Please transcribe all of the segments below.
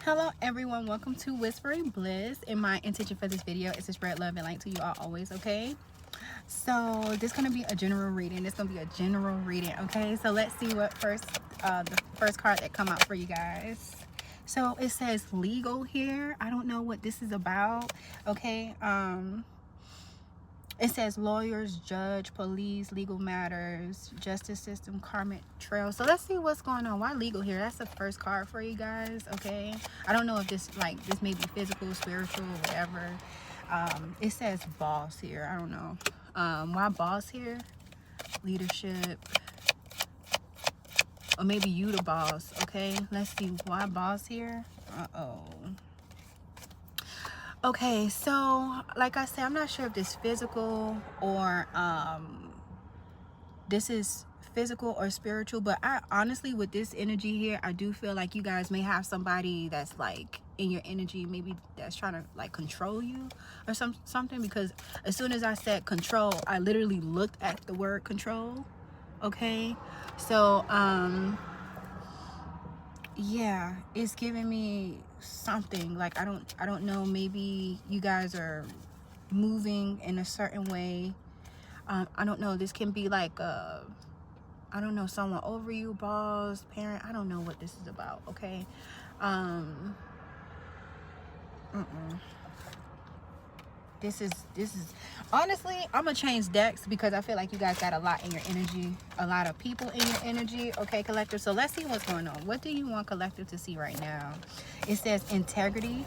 Hello everyone, welcome to Whispering Bliss, and my intention for this video is to spread love and light to you all always, okay? So this is going to be a general reading. Okay? So let's see what the first card that come out for you guys. So it says legal here. I don't know what this is about, okay? It says lawyers, judge, police, legal matters, justice system, karmic trail. So let's see what's going on. Why legal here? That's the first card for you guys, okay? I don't know if this may be physical, spiritual, whatever. It says boss here. I don't know. Why boss here? Leadership. Or maybe you the boss, okay? Let's see. Why boss here? Uh-oh. Okay, so like I said, I'm not sure if this is physical or this is physical or spiritual, but I honestly, with this energy here, I do feel like you guys may have somebody that's like in your energy, maybe that's trying to like control you or something, because as soon as I said control, I literally looked at the word control. Okay, so yeah, it's giving me something like I don't know, maybe you guys are moving in a certain way. I don't know, this can be like I don't know, someone over you, boss, parent. I don't know what this is about, okay? This is honestly, I'm gonna change decks because I feel like you guys got a lot in your energy, a lot of people in your energy, okay, collective. So let's see what's going on. What do you want collective to see right now? It says integrity,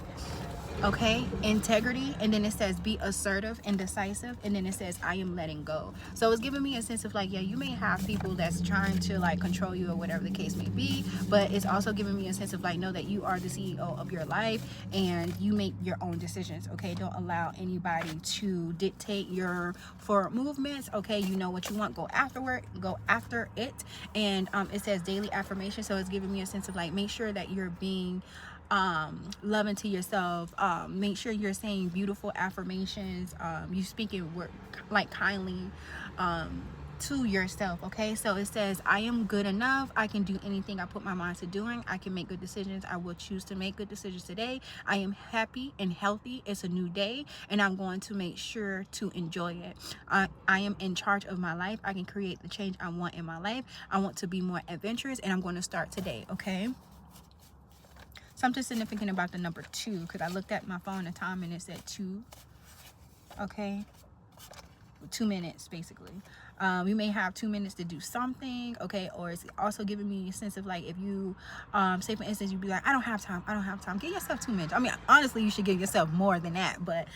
okay, integrity, and then it says be assertive and decisive, and then it says I am letting go. So it's giving me a sense of like, yeah, you may have people that's trying to like control you or whatever the case may be, but it's also giving me a sense of like, know that you are the CEO of your life and you make your own decisions, okay? Don't allow anybody to dictate your forward movements, okay? You know what you want, go after it. And it says daily affirmation, so it's giving me a sense of like, make sure that you're being loving to yourself. Make sure you're saying beautiful affirmations. You speaking like kindly to yourself, okay? So it says I am good enough. I can do anything I put my mind to doing. I can make good decisions. I will choose to make good decisions today. I am happy and healthy. It's a new day and I'm going to make sure to enjoy it. I am in charge of my life. I can create the change I want in my life. I want to be more adventurous and I'm going to start today, okay? Something significant about the number 2, because I looked at my phone at time and it said 2, okay? 2 minutes basically. You may have 2 minutes to do something, okay? Or it's also giving me a sense of like, if you say for instance you'd be like, I don't have time, give yourself 2 minutes. I mean, honestly, you should give yourself more than that, but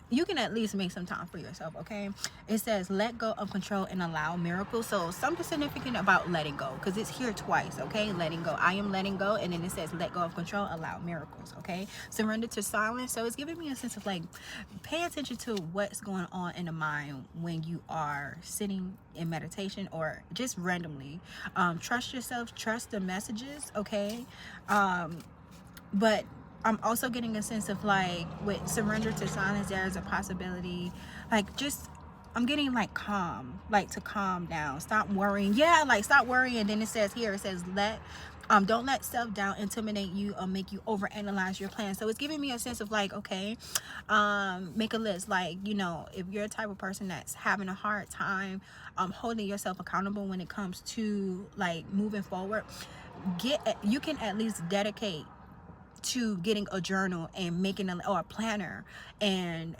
you can at least make some time for yourself, okay? It says let go of control and allow miracles. So something significant about letting go, because it's here twice, okay? Letting go, I am letting go, and then it says let go of control, allow miracles, okay? Surrender to silence. So it's giving me a sense of like, pay attention to what's going on in the mind when you are sitting in meditation or just randomly. Trust yourself, trust the messages, okay? But I'm also getting a sense of like, with surrender to silence, there's a possibility like just I'm getting like calm, like to calm down, stop worrying. Yeah, like stop worrying. And then it says here, it says don't let self-doubt intimidate you or make you overanalyze your plan. So it's giving me a sense of like, okay, make a list. Like, you know, if you're a type of person that's having a hard time holding yourself accountable when it comes to like moving forward, you can at least dedicate to getting a journal and making a planner, and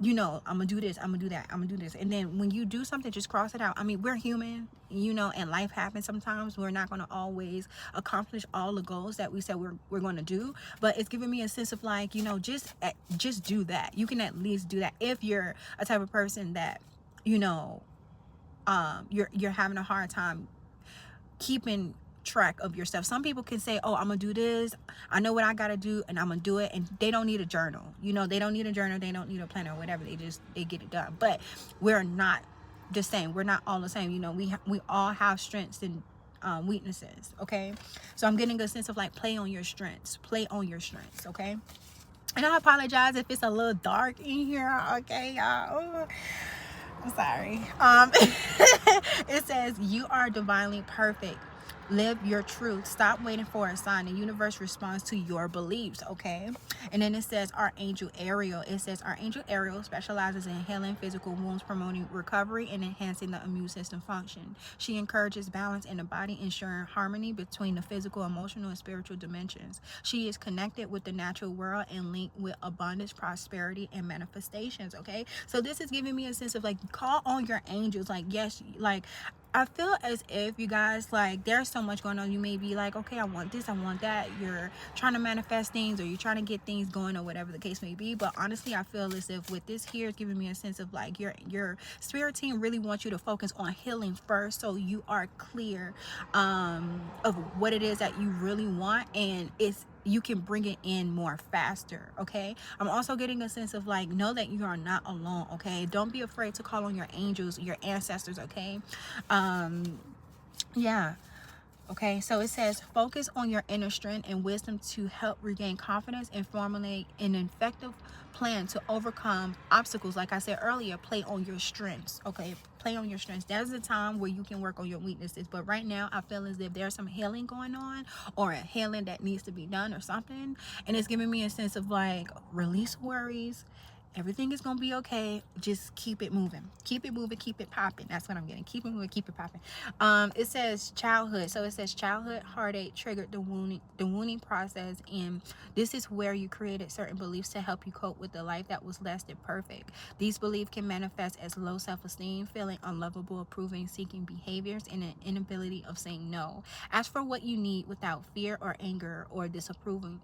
you know, I'm gonna do this, I'm gonna do that, I'm gonna do this, and then when you do something, just cross it out. I mean, we're human, you know, and life happens sometimes. We're not gonna always accomplish all the goals that we said we're gonna do, but it's giving me a sense of like, you know, just do that. You can at least do that if you're a type of person that, you know, you're having a hard time keeping track of your stuff. Some people can say, oh, I'm gonna do this, I know what I gotta do, and I'm gonna do it, and they don't need a journal, you know, they don't need a journal, they don't need a planner or whatever, they get it done. But we're not the same, we're not all the same, you know, we all have strengths and weaknesses, okay? So I'm getting a sense of like, play on your strengths, okay? And I apologize if it's a little dark in here, okay, y'all. I'm sorry. It says you are divinely perfect Live your truth. Stop waiting for a sign. The universe responds to your beliefs, okay? And then it says Archangel Ariel. It says Archangel Ariel specializes in healing physical wounds, promoting recovery, and enhancing the immune system function. She encourages balance in the body, ensuring harmony between the physical, emotional, and spiritual dimensions. She is connected with the natural world and linked with abundance, prosperity, and manifestations, okay? So this is giving me a sense of like, call on your angels. Like, yes, like, I feel as if you guys, like, there's so much going on. You may be like, okay, I want this, I want that. You're trying to manifest things, or you're trying to get things going, or whatever the case may be. But honestly, I feel as if with this here, it's giving me a sense of like your spirit team really wants you to focus on healing first, so you are clear of what it is that you really want, and you can bring it in more faster, okay? I'm also getting a sense of like, know that you are not alone, okay? Don't be afraid to call on your angels, your ancestors, okay? Yeah. Okay, so it says focus on your inner strength and wisdom to help regain confidence and formulate an effective plan to overcome obstacles. Like I said earlier, play on your strengths, okay? Play on your strengths. That's the time where you can work on your weaknesses. But right now, I feel as if there's some healing going on, or a healing that needs to be done, or something. And it's giving me a sense of like, release worries. Everything is gonna be okay. Just keep it moving. Keep it moving, keep it popping. That's what I'm getting. Keep it moving, keep it popping. It says childhood. So it says childhood heartache triggered the wounding process, and this is where you created certain beliefs to help you cope with the life that was less than perfect. These beliefs can manifest as low self-esteem, feeling unlovable, approving, seeking behaviors, and an inability of saying no. Ask for what you need without fear or anger or disapproval.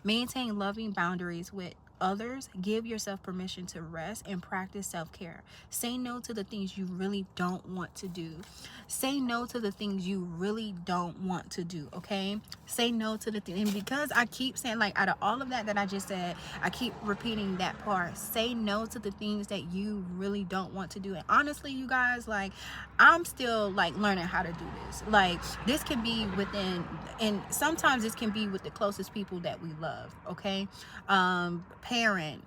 Maintain loving boundaries with others. Give yourself permission to rest and practice self-care. Say no to the things you really don't want to do. Say no to the things you really don't want to do, okay? Say no to the things. And because I keep saying, like, out of all of that I just said, I keep repeating that part. Say no to the things that you really don't want to do. And honestly, you guys, like, I'm still like learning how to do this. Like, this can be within, and sometimes this can be with the closest people that we love, okay? Parent,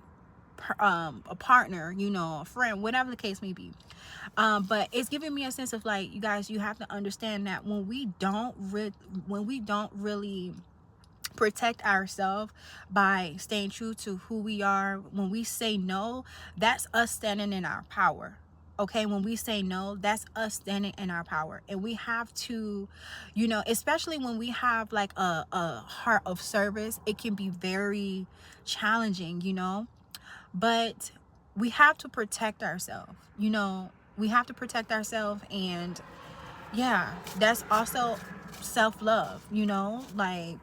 a partner, you know, a friend, whatever the case may be. But it's giving me a sense of like, you guys, you have to understand that when we don't really protect ourselves by staying true to who we are, when we say no, that's us standing in our power. Okay, when we say no, that's us standing in our power. And we have to, you know, especially when we have like a heart of service, it can be very challenging, you know. But we have to protect ourselves, you know. We have to protect ourselves. And yeah, that's also self-love, you know. Like,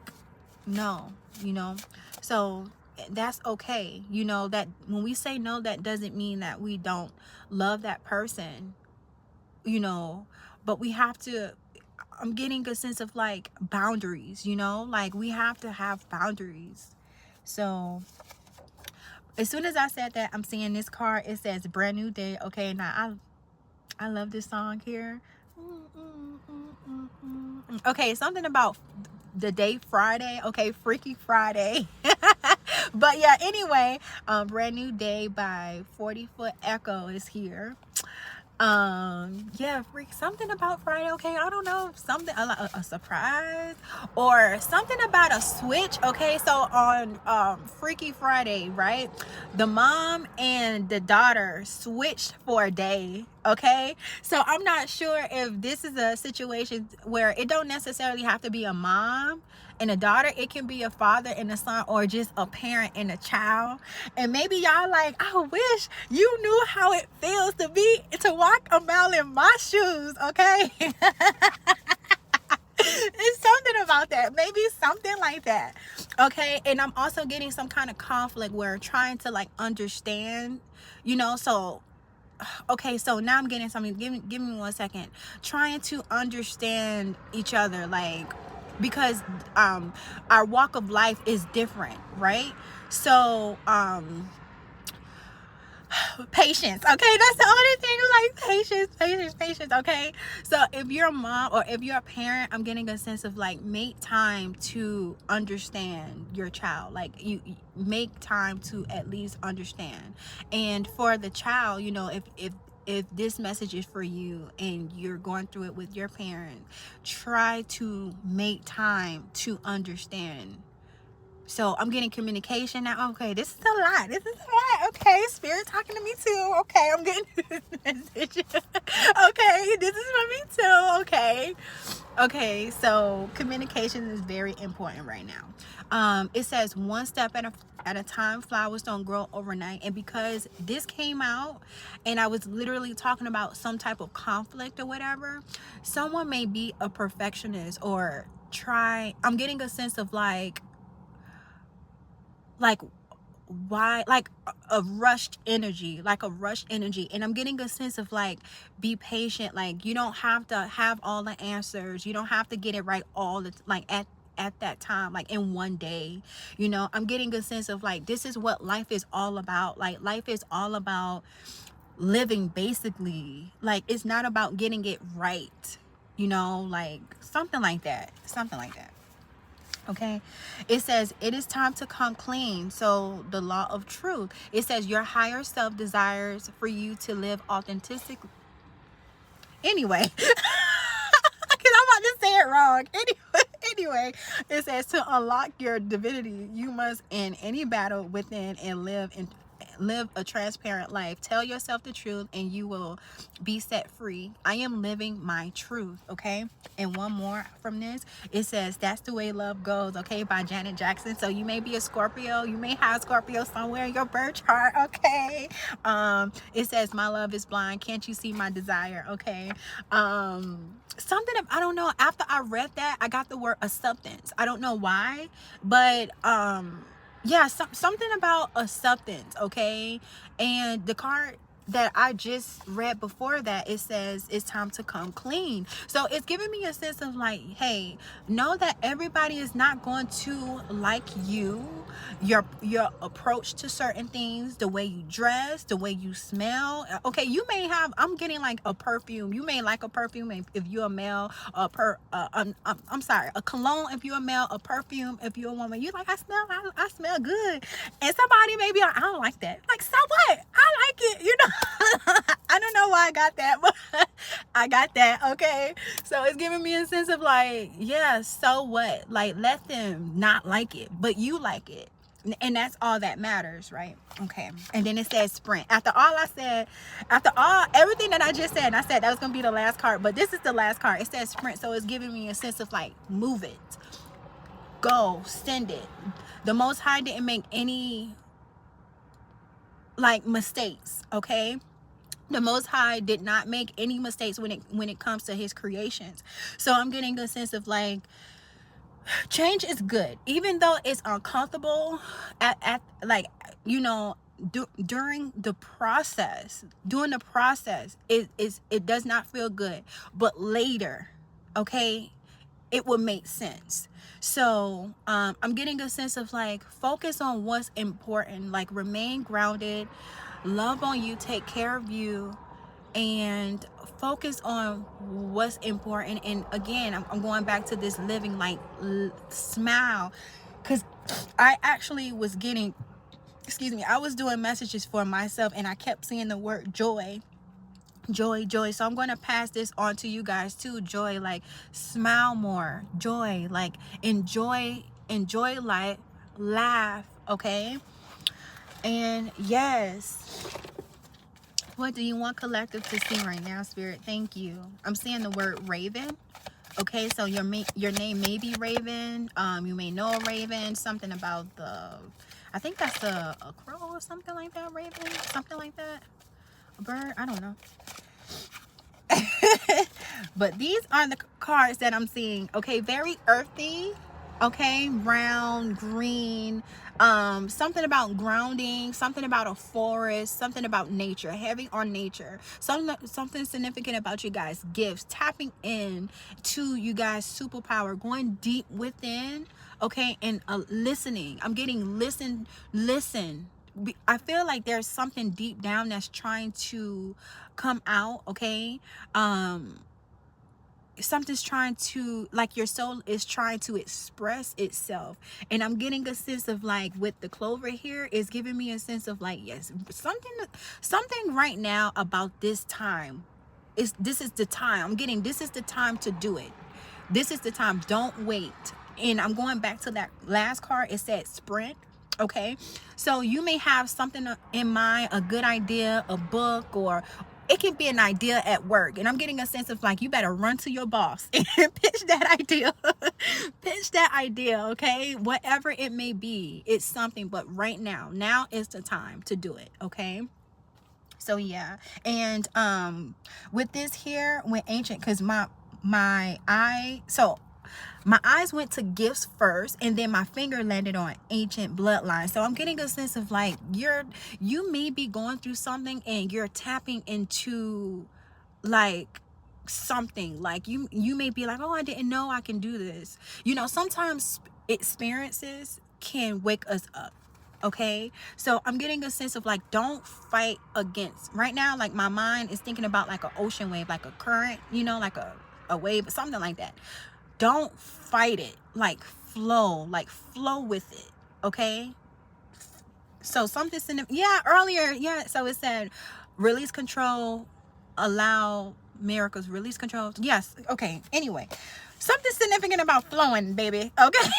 no, you know. So that's okay, you know, that when we say no, that doesn't mean that we don't love that person, you know. But we have to, I'm getting a sense of like boundaries, you know, like we have to have boundaries. So as soon as I said that, I'm seeing this card. It says brand new day. Okay, now I love this song here. Okay, something about the day Friday. Okay, Freaky Friday. But yeah, anyway, brand new day by 40 Foot Echo is here. Yeah, something about Friday. Okay, I don't know, something a surprise or something about a switch. Okay, so on Freaky Friday, right, the mom and the daughter switched for a day. Okay, so I'm not sure if this is a situation where it don't necessarily have to be a mom and a daughter. It can be a father and a son, or just a parent and a child. And maybe y'all like, I wish you knew how it feels to walk a mile in my shoes. Okay. It's something about that, maybe something like that. Okay, and I'm also getting some kind of conflict where trying to like understand, you know. So okay, so now I'm getting something. Give me 1 second. Trying to understand each other, like, because our walk of life is different, right? So patience. Okay, that's the only thing. Like patience. Okay, so if you're a mom or if you're a parent, I'm getting a sense of like, make time to understand your child. Like, you make time to at least understand. And for the child, you know, if if this message is for you and you're going through it with your parents, try to make time to understand. So I'm getting communication now. Okay, this is a lot. This is a lot. Okay, Spirit talking to me too. Okay, I'm getting this message. Okay, this is for me too. Okay. Okay, so communication is very important right now. It says one step at a time. Flowers don't grow overnight. And because this came out and I was literally talking about some type of conflict or whatever, someone may be a perfectionist or I'm getting a sense of like why, like a rushed energy, and I'm getting a sense of like, be patient. Like, you don't have to have all the answers, you don't have to get it right all the like at that time, like in one day. I'm getting a sense of like, this is what life is all about. Like, life is all about living, basically. Like, it's not about getting it right, like something like that. Okay, it says it is time to come clean. So the law of truth, it says your higher self desires for you to live authentic. Anyway, because I'm about to say it wrong. Anyway, it says to unlock your divinity, you must end any battle within and live a transparent life. Tell yourself the truth and you will be set free. I am living my truth. Okay, and one more from this, it says that's the way love goes. Okay, by Janet Jackson. So you may be a Scorpio, you may have Scorpio somewhere in your birth chart. Okay, it says my love is blind, can't you see my desire? Okay, something I don't know, after I read that, I got the word acceptance. I don't know why, but yeah, something about acceptance. Okay, and the card that I just read before that, it says it's time to come clean. So it's giving me a sense of like, hey, know that everybody is not going to like you, your approach to certain things, the way you dress, the way you smell. Okay, you may have, I'm getting like a perfume, you may like a perfume if you're a male, I'm sorry, a cologne if you're a male, a perfume if you're a woman. You like, I smell good, and somebody may be like, I don't like that. Like, so what? I like it, I don't know why I got that, but I got that. Okay, so it's giving me a sense of like, yeah, so what? Like, let them not like it, but you like it, and that's all that matters, right? Okay, and then it says sprint. After everything that I just said, and I said that was gonna be the last card, but this is the last card. It says sprint, so it's giving me a sense of like, move it, go, send it. The Most High didn't make any like mistakes. Okay, the Most High did not make any mistakes when it comes to his creations. So I'm getting a sense of like, change is good, even though it's uncomfortable at like, during the process, it does not feel good, but later, okay, it will make sense. So I'm getting a sense of like, focus on what's important, like remain grounded, love on you, take care of you, and focus on what's important. And again, I'm going back to this living, like, smile, because I actually was getting, I was doing messages for myself and I kept seeing the word joy. So I'm going to pass this on to you guys too. Joy, like, smile more. Joy, like, enjoy life, laugh. Okay, and yes, what do you want collective to see right now, Spirit? Thank you. I'm seeing the word raven. Okay, so your name may be Raven. You may know a raven. Something about I think that's a crow or something like that. Raven, something like that. A bird. I don't know. But these are the cards that I'm seeing. Okay, very earthy. Okay, brown, green, something about grounding, something about a forest, something about nature, heavy on nature, something significant about you guys' gifts, tapping in to you guys' superpower, going deep within. Okay, and listening. I'm getting listen. I feel like there's something deep down that's trying to come out. Okay, something's trying to, like, your soul is trying to express itself. And I'm getting a sense of, like, with the clover here is giving me a sense of, like, yes, something right now about this time is, this is the time. I'm getting, this is the time to do it. This is the time. Don't wait. And I'm going back to that last card. It said sprint. Okay, so you may have something in mind, a good idea, a book, or it can be an idea at work. And I'm getting a sense of, like, you better run to your boss and pitch that idea. Pitch that idea, okay? Whatever it may be, it's something. But right now is the time to do it, okay? So yeah. And with this here, with ancient, because my eyes went to gifts first, and then my finger landed on ancient bloodline. So I'm getting a sense of, like, you may be going through something and you're tapping into, like, something. Like, you may be like, oh, I didn't know I can do this. You know, sometimes experiences can wake us up. Okay, so I'm getting a sense of, like, don't fight against right now. Like, my mind is thinking about, like, an ocean wave, like a current, you know, like a wave, something like that. Don't fight it. Like, flow with it. Okay, so something earlier, so it said release control, allow miracles, release control. Yes, okay, anyway, something significant about flowing, baby. Okay.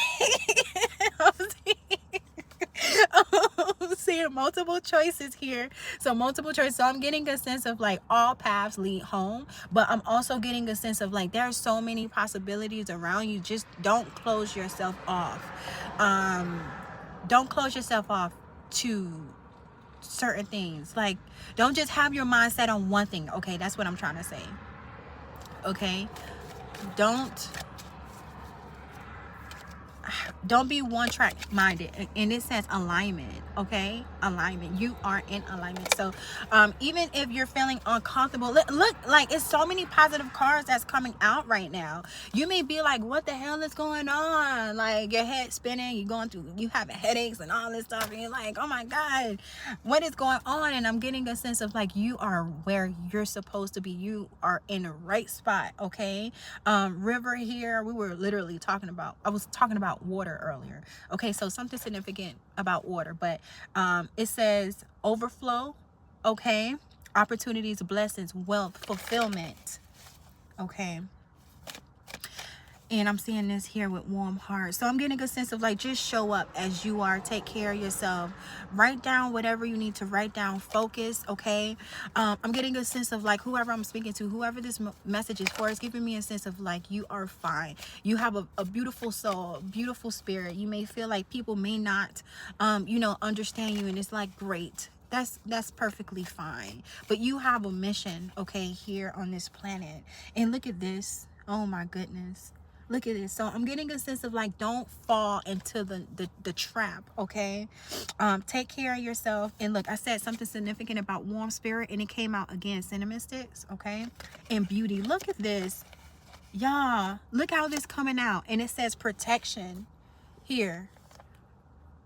Seeing multiple choices here. So multiple choices. So I'm getting a sense of, like, all paths lead home, but I'm also getting a sense of, like, there are so many possibilities around you. Just don't close yourself off. Don't close yourself off to certain things. Like, don't just have your mind set on one thing. Okay, that's what I'm trying to say. Okay, don't be one track minded. And it says alignment. Okay, alignment. You are in alignment. So even if you're feeling uncomfortable, look, like, it's so many positive cards that's coming out right now. You may be like, what the hell is going on? Like, your head spinning, you having headaches and all this stuff, and you're like, oh my god, what is going on? And I'm getting a sense of, like, you are where you're supposed to be. You are in the right spot. Okay, river here, we were literally I was talking about water earlier. Okay, so something significant about water, but it says overflow. Okay, opportunities, blessings, wealth, fulfillment. Okay, and I'm seeing this here with warm hearts. So I'm getting a sense of, like, just show up as you are. Take care of yourself. Write down whatever you need to write down. Focus. Okay, I'm getting a sense of, like, whoever I'm speaking to, whoever this message is for, is giving me a sense of, like, you are fine. You have a beautiful soul, beautiful spirit. You may feel like people may not understand you, and it's like, great, that's perfectly fine. But you have a mission, okay, here on this planet. And look at this. Oh my goodness. Look at this. So I'm getting a sense of, like, don't fall into the trap. Okay, take care of yourself. And look, I said something significant about warm spirit, and it came out again, cinnamon sticks. Okay, and beauty. Look at this, y'all. Look how this coming out, and it says protection here.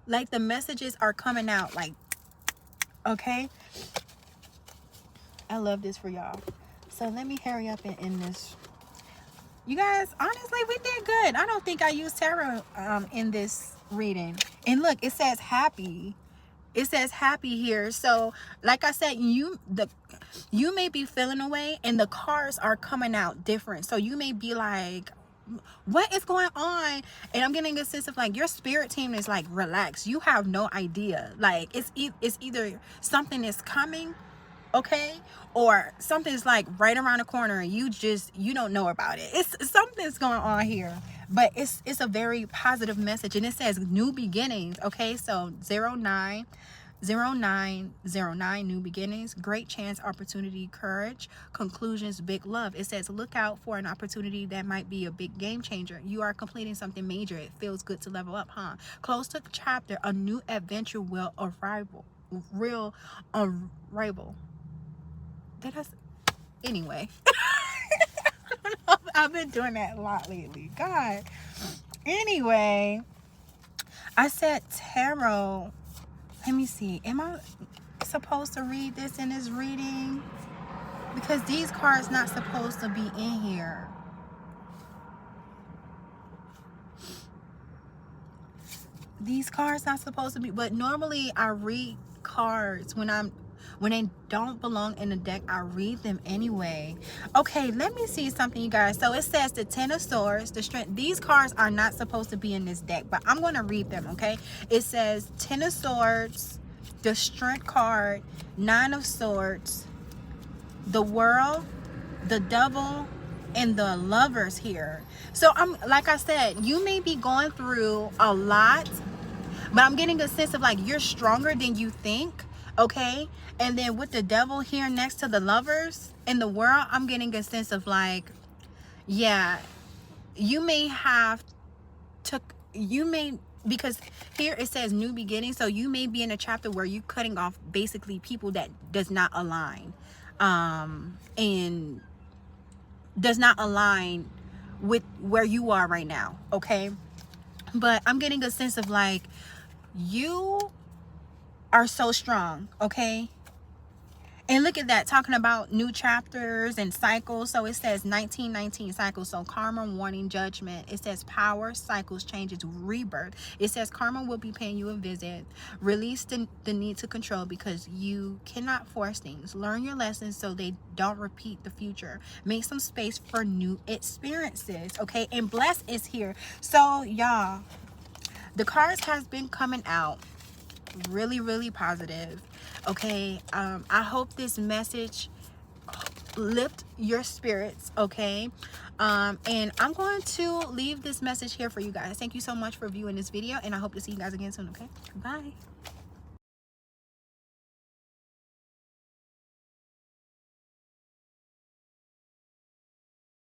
Like, the messages are coming out, like, okay. I love this for y'all. So let me hurry up and end this. You guys, honestly, we did good. I don't think I used tarot in this reading. And look, it says happy. It says happy here. So, like I said, you may be feeling away, and the cards are coming out different. So you may be like, what is going on? And I'm getting a sense of, like, your spirit team is like, relax. You have no idea. Like, it's either something is coming, okay, or something's, like, right around the corner, and you don't know about it. It's something's going on here, but it's a very positive message. And it says new beginnings. Okay, so 0909, new beginnings, great chance, opportunity, courage, conclusions, big love. It says look out for an opportunity that might be a big game changer. You are completing something major. It feels good to level up, huh? Close to the chapter, a new adventure will arrival. Anyway. I've been doing that a lot lately. God. Anyway, I said tarot. Let me see. Am I supposed to read this in this reading? Because these cards not supposed to be in here. these cards not supposed to be, but normally I read cards when they don't belong in the deck. I read them anyway. Okay, let me see something, you guys. So it says the Ten of Swords, the Strength. These cards are not supposed to be in this deck, but I'm going to read them, okay? It says Ten of Swords, the Strength card, Nine of Swords, the World, the Devil, and the Lovers here. So I'm, like I said, you may be going through a lot, but I'm getting a sense of like you're stronger than you think, okay? And then with the Devil here next to the Lovers in the World, I'm getting a sense of like, yeah, you may have to, because here it says new beginning, so you may be in a chapter where you're cutting off basically people that does not align, and does not align with where you are right now, okay? But I'm getting a sense of like you are so strong, okay? And look at that, talking about new chapters and cycles. So it says 1919 cycles. So karma, warning, judgment. It says power, cycles, changes, rebirth. It says karma will be paying you a visit. Release the need to control because you cannot force things. Learn your lessons so they don't repeat the future. Make some space for new experiences, okay? And bless is here. So y'all, the cards has been coming out really, really positive, okay? I hope this message lift your spirits, okay? And I'm going to leave this message here for you guys. Thank you so much for viewing this video, and I hope to see you guys again soon, okay? Bye.